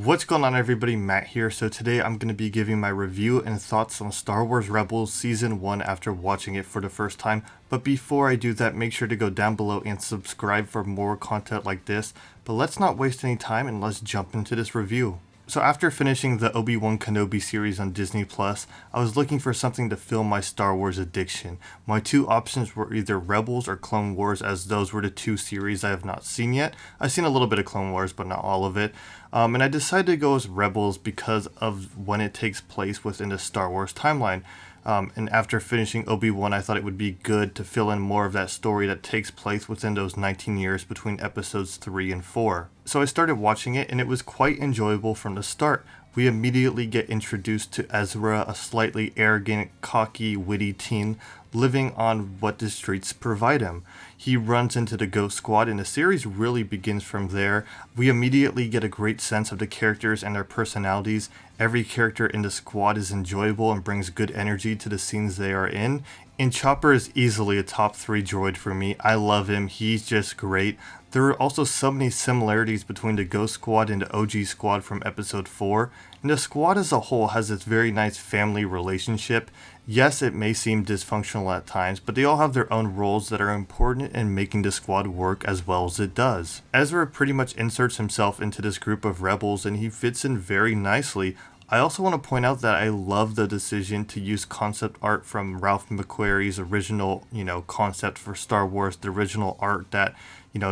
What's going on, everybody? Matt here. So today I'm going to be giving my review and thoughts on Star Wars Rebels Season 1 after watching it for the first time. But before I do that, make sure to go down below and subscribe for more content like this. But let's not waste any time and let's jump into this review. So after finishing the Obi-Wan Kenobi series on Disney Plus, I was looking for something to fill my Star Wars addiction. My two options were either Rebels or Clone Wars, as those were the two series I have not seen yet. I've seen a little bit of Clone Wars, but not all of it. And I decided to go with Rebels because of when it takes place within the Star Wars timeline. And after finishing Obi-Wan, I thought it would be good to fill in more of that story that takes place within those 19 years between episodes 3 and 4. So I started watching it, and it was quite enjoyable from the start. We immediately get introduced to Ezra, a slightly arrogant, cocky, witty teen living on what the streets provide him. He runs into the Ghost Squad, and the series really begins from there. We immediately get a great sense of the characters and their personalities. Every character in the squad is enjoyable and brings good energy to the scenes they are in. And Chopper is easily a top 3 droid for me. I love him, he's just great. There are also so many similarities between the Ghost Squad and the OG Squad from episode 4, and the squad as a whole has this very nice family relationship. Yes, it may seem dysfunctional at times, but they all have their own roles that are important in making the squad work as well as it does. Ezra pretty much inserts himself into this group of rebels, and he fits in very nicely. I also want to point out that I love the decision to use concept art from Ralph McQuarrie's original, concept for Star Wars, the original art that,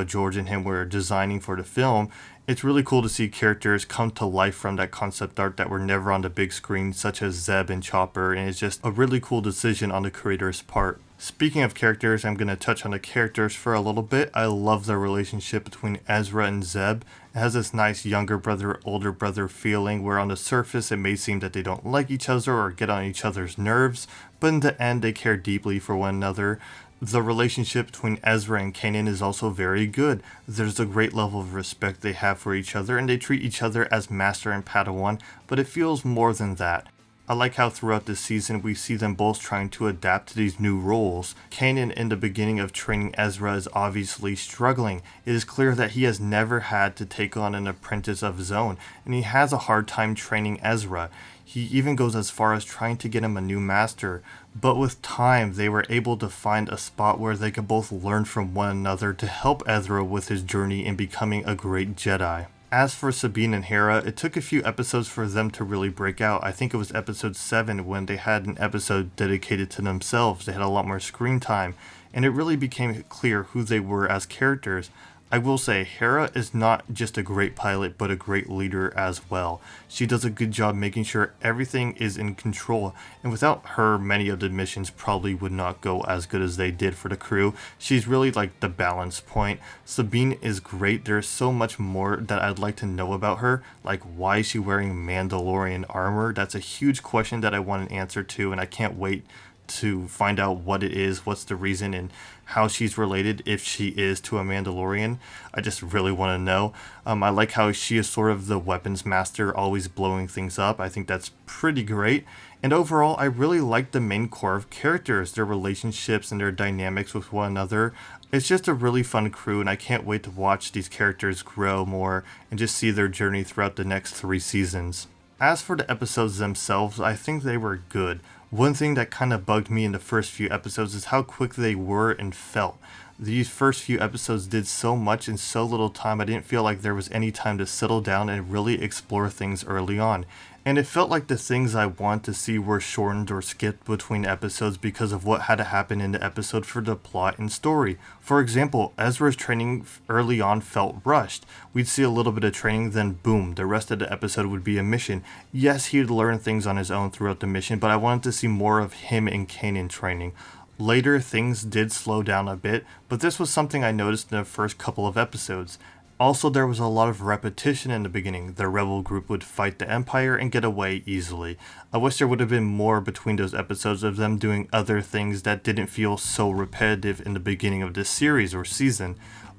George and him were designing for the film. It's really cool to see characters come to life from that concept art that were never on the big screen, such as Zeb and Chopper, and it's just a really cool decision on the creator's part. Speaking of characters, I'm going to touch on the characters for a little bit. I love the relationship between Ezra and Zeb. It has this nice younger brother, older brother feeling where on the surface it may seem that they don't like each other or get on each other's nerves, but in the end they care deeply for one another. The relationship between Ezra and Kanan is also very good. There's a great level of respect they have for each other, and they treat each other as master and Padawan, but it feels more than that. I like how throughout this season we see them both trying to adapt to these new roles. Kanan in the beginning of training Ezra is obviously struggling. It is clear that he has never had to take on an apprentice of his own, and he has a hard time training Ezra. He even goes as far as trying to get him a new master, but with time they were able to find a spot where they could both learn from one another to help Ezra with his journey in becoming a great Jedi. As for Sabine and Hera, it took a few episodes for them to really break out. I think it was episode 7 when they had an episode dedicated to themselves. They had a lot more screen time, and it really became clear who they were as characters. I will say, Hera is not just a great pilot, but a great leader as well. She does a good job making sure everything is in control, and without her, many of the missions probably would not go as good as they did for the crew. She's really like the balance point. Sabine is great. There's so much more that I'd like to know about her, like why is she wearing Mandalorian armor? That's a huge question that I want an answer to, and I can't wait to find out what it is, what's the reason, and how she's related, if she is, to a Mandalorian. I just really want to know. I like how she is sort of the weapons master, always blowing things up. I think that's pretty great. And overall, I really like the main core of characters, their relationships and their dynamics with one another. It's just a really fun crew, and I can't wait to watch these characters grow more and just see their journey throughout the next 3 seasons. As for the episodes themselves, I think they were good. One thing that kind of bugged me in the first few episodes is how quick they were and felt. These first few episodes did so much in so little time. I didn't feel like there was any time to settle down and really explore things early on. And it felt like the things I want to see were shortened or skipped between episodes because of what had to happen in the episode for the plot and story. For example, Ezra's training early on felt rushed. We'd see a little bit of training, then boom, the rest of the episode would be a mission. Yes, he'd learn things on his own throughout the mission, but I wanted to see more of him and Kanan training. Later, things did slow down a bit, but this was something I noticed in the first couple of episodes. Also, there was a lot of repetition in the beginning. The rebel group would fight the Empire and get away easily. I wish there would have been more between those episodes of them doing other things that didn't feel so repetitive in the beginning of this series or season.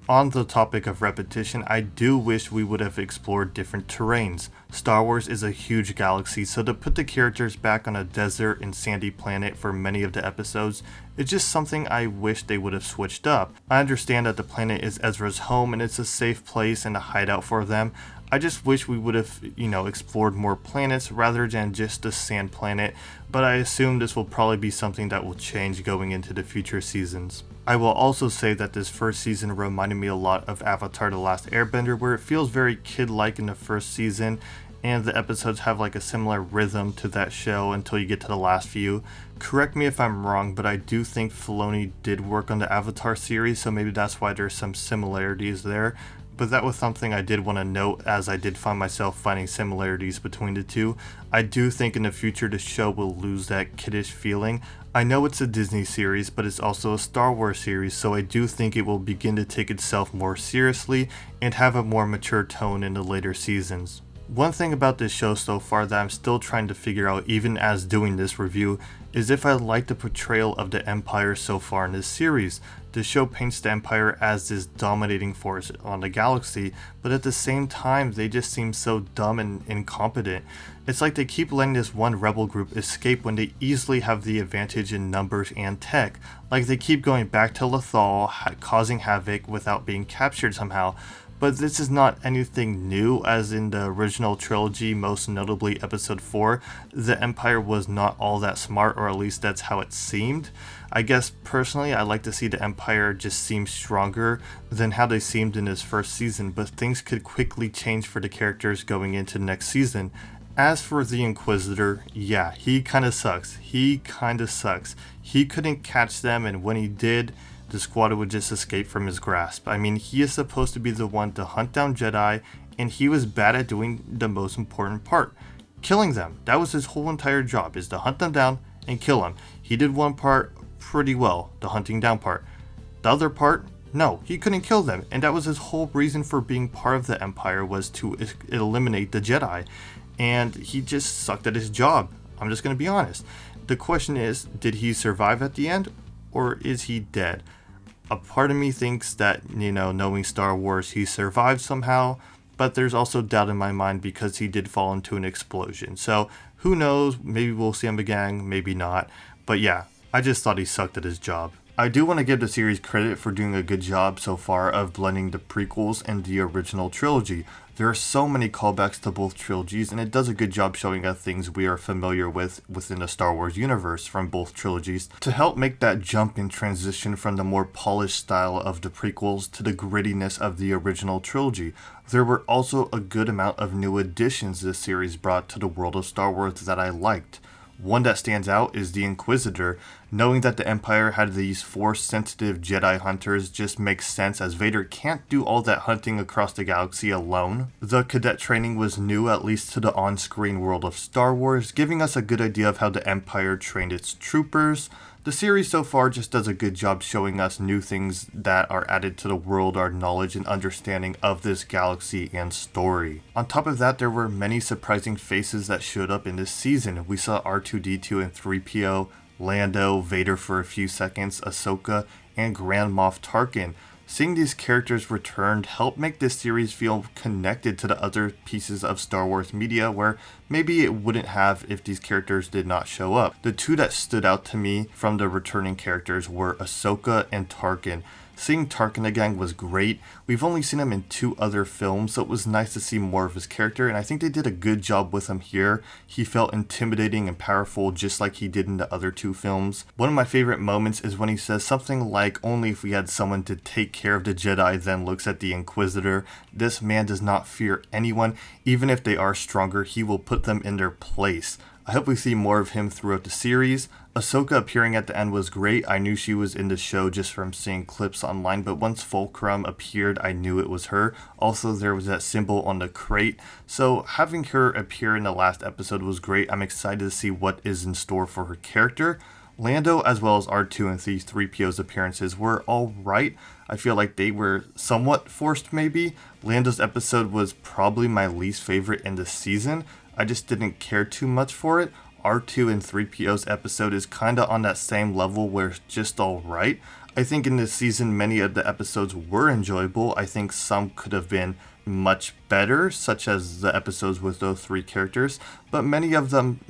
On the topic of repetition, I do wish we would have explored different terrains. Star Wars is a huge galaxy, so to put the characters back on a desert and sandy planet for many of the episodes, it's just something I wish they would have switched up. I understand that the planet is Ezra's home and it's a safe place and a hideout for them. I just wish we would have, explored more planets rather than just the sand planet, but I assume this will probably be something that will change going into the future seasons. I will also say that this first season reminded me a lot of Avatar: The Last Airbender, where it feels very kid-like in the first season, and the episodes have like a similar rhythm to that show until you get to the last few. Correct me if I'm wrong, but I do think Filoni did work on the Avatar series, so maybe that's why there's some similarities there. But that was something I did want to note, as I did find myself finding similarities between the two. I do think in the future the show will lose that kiddish feeling. I know it's a Disney series, but it's also a Star Wars series, so I do think it will begin to take itself more seriously and have a more mature tone in the later seasons. One thing about this show so far that I'm still trying to figure out even as doing this review is if I like the portrayal of the Empire so far in this series. The show paints the Empire as this dominating force on the galaxy, but at the same time they just seem so dumb and incompetent. It's like they keep letting this one rebel group escape when they easily have the advantage in numbers and tech. Like they keep going back to Lothal, causing havoc without being captured somehow. But this is not anything new, as in the original trilogy, most notably episode 4, the Empire was not all that smart, or at least that's how it seemed. I guess personally I like to see the Empire just seem stronger than how they seemed in this first season, but things could quickly change for the characters going into next season. As for the Inquisitor, yeah, he kinda sucks. He couldn't catch them, and when he did, the squad would just escape from his grasp. I mean, he is supposed to be the one to hunt down Jedi, and he was bad at doing the most important part, killing them. That was his whole entire job, is to hunt them down and kill them. He did one part pretty well, the hunting down part. The other part, no, he couldn't kill them, and that was his whole reason for being part of the Empire, was to eliminate the Jedi, and he just sucked at his job. I'm just gonna be honest. The question is, did he survive at the end, or is he dead? A part of me thinks that, knowing Star Wars, he survived somehow, but there's also doubt in my mind because he did fall into an explosion. So who knows, maybe we'll see him again, maybe not. But yeah, I just thought he sucked at his job. I do want to give the series credit for doing a good job so far of blending the prequels and the original trilogy. There are so many callbacks to both trilogies, and it does a good job showing us things we are familiar with within the Star Wars universe from both trilogies to help make that jump in transition from the more polished style of the prequels to the grittiness of the original trilogy. There were also a good amount of new additions this series brought to the world of Star Wars that I liked. One that stands out is the Inquisitor. Knowing that the Empire had these Force-sensitive Jedi hunters just makes sense, as Vader can't do all that hunting across the galaxy alone. The cadet training was new, at least to the on-screen world of Star Wars, giving us a good idea of how the Empire trained its troopers. The series so far just does a good job showing us new things that are added to the world, our knowledge and understanding of this galaxy and story. On top of that, there were many surprising faces that showed up in this season. We saw R2-D2 and 3PO, Lando, Vader for a few seconds, Ahsoka, and Grand Moff Tarkin. Seeing these characters returned helped make this series feel connected to the other pieces of Star Wars media where maybe it wouldn't have if these characters did not show up. The two that stood out to me from the returning characters were Ahsoka and Tarkin. Seeing Tarkin again was great. We've only seen him in 2 other films, so it was nice to see more of his character, and I think they did a good job with him here. He felt intimidating and powerful just like he did in the other 2 films. One of my favorite moments is when he says something like, "Only if we had someone to take care of the Jedi," then looks at the Inquisitor. This man does not fear anyone. Even if they are stronger, he will put them in their place. I hope we see more of him throughout the series. Ahsoka appearing at the end was great. I knew she was in the show just from seeing clips online, but once Fulcrum appeared, I knew it was her. Also, there was that symbol on the crate, so having her appear in the last episode was great. I'm excited to see what is in store for her character. Lando, as well as R2 and 3PO's appearances, were alright. I feel like they were somewhat forced maybe. Lando's episode was probably my least favorite in the season. I just didn't care too much for it. R2 and 3PO's episode is kinda on that same level where it's just alright. I think in this season many of the episodes were enjoyable. I think some could have been much better, such as the episodes with those three characters, but many of them,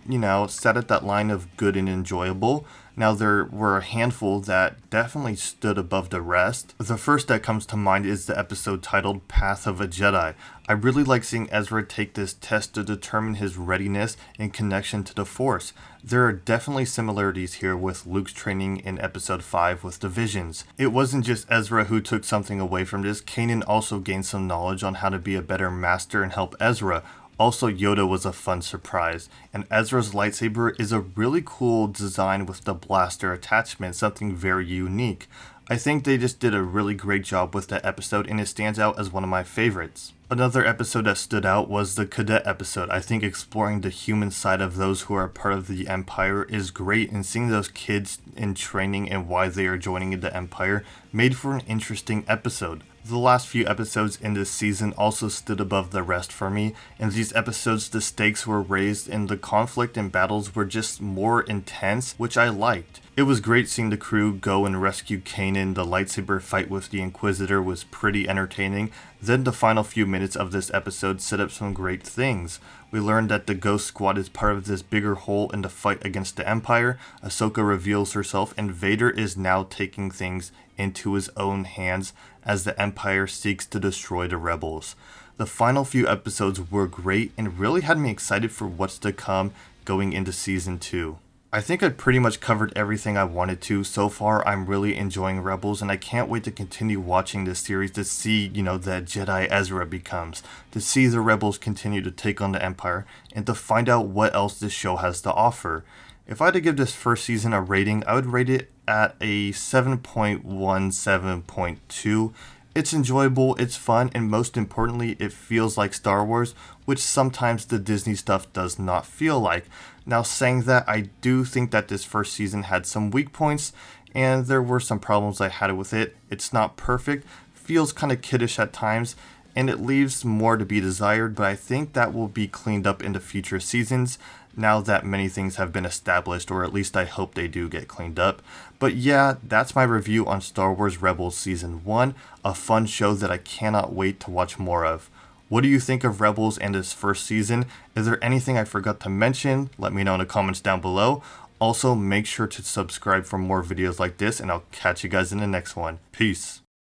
sat at that line of good and enjoyable. Now, there were a handful that definitely stood above the rest. The first that comes to mind is the episode titled Path of a Jedi. I really like seeing Ezra take this test to determine his readiness and connection to the Force. There are definitely similarities here with Luke's training in episode 5 with the Visions. It wasn't just Ezra who took something away from this. Kanan also gained some knowledge on how to be a better master and help Ezra. Also, Yoda was a fun surprise, and Ezra's lightsaber is a really cool design with the blaster attachment, something very unique. I think they just did a really great job with that episode, and it stands out as one of my favorites. Another episode that stood out was the Cadet episode. I think exploring the human side of those who are part of the Empire is great, and seeing those kids in training and why they are joining the Empire made for an interesting episode. The last few episodes in this season also stood above the rest for me. In these episodes, the stakes were raised and the conflict and battles were just more intense, which I liked. It was great seeing the crew go and rescue Kanan. The lightsaber fight with the Inquisitor was pretty entertaining. Then the final few minutes of this episode set up some great things. We learned that the Ghost Squad is part of this bigger whole in the fight against the Empire. Ahsoka reveals herself, and Vader is now taking things into his own hands as the Empire seeks to destroy the rebels. The final few episodes were great and really had me excited for what's to come going into season 2. I think I pretty much covered everything I wanted to. So far, I'm really enjoying Rebels, and I can't wait to continue watching this series to see, the Jedi Ezra becomes, to see the Rebels continue to take on the Empire, and to find out what else this show has to offer. If I had to give this first season a rating, I would rate it at a 7.17.2. It's enjoyable, it's fun, and most importantly, it feels like Star Wars, which sometimes the Disney stuff does not feel like. Now, saying that, I do think that this first season had some weak points, and there were some problems I had with it. It's not perfect, feels kind of kiddish at times, and it leaves more to be desired, but I think that will be cleaned up in the future seasons now that many things have been established, or at least I hope they do get cleaned up. But yeah, that's my review on Star Wars Rebels Season 1, a fun show that I cannot wait to watch more of. What do you think of Rebels and its first season? Is there anything I forgot to mention? Let me know in the comments down below. Also, make sure to subscribe for more videos like this, and I'll catch you guys in the next one. Peace.